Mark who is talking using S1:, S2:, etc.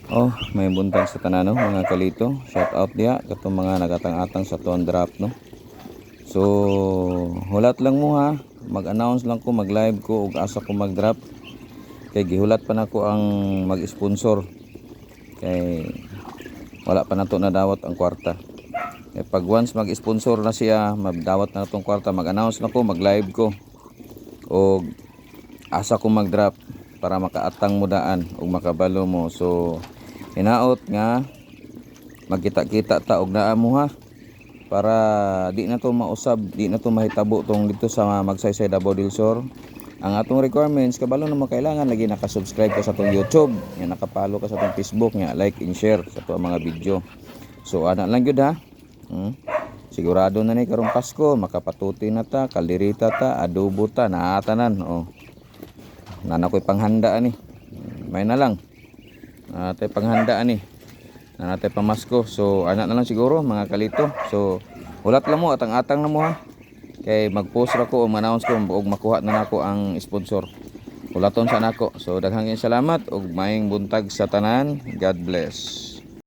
S1: Oh, may buntag sa tanan no, mga kalito. Shout out dia katong mga nagatang-atang sa tuwan drop no. So, hulat lang mo ha. Mag-announce lang ko, mag-live ko ug asa ko mag-drop. Kay gihulat pa nako ang mag-sponsor. Kay wala pa nato nadawat ang kwarta. Kay pag once mag-sponsor na siya, magdawat na natong kwarta, mag-announce na ko, mag-live ko. O asa ko mag-drop para makaatang mo daan ug makabalo mo. So, hinaot nga magkita-kita ta og naa mo ha para di na to mausab, di na to mahitabo tong dito sa Magsaysay Davao del Sur. Ang atong requirements kabalo na makailangan lagi naka-subscribe ka sa atong YouTube, nga nakapalo ka sa atong Facebook, nga like and share sa atong mga video. So ana lang gyud ha. Sigurado na ni karong Pasko makapatuti na ta, kalderita ta, adobo ta, naatanan oh. Nana ko'y panghanda ani. May na lang. Tay panghanda ani. Natay pamasko. So ana na lang siguro mga kalito. So ulat lang mo atang-atang na mo ha. Kay mag-post ra ko o ma-announce ko ug makuha na nako ang sponsor. Ulaton sa nako. So daghang salamat ug maayong buntag sa tanan. God bless.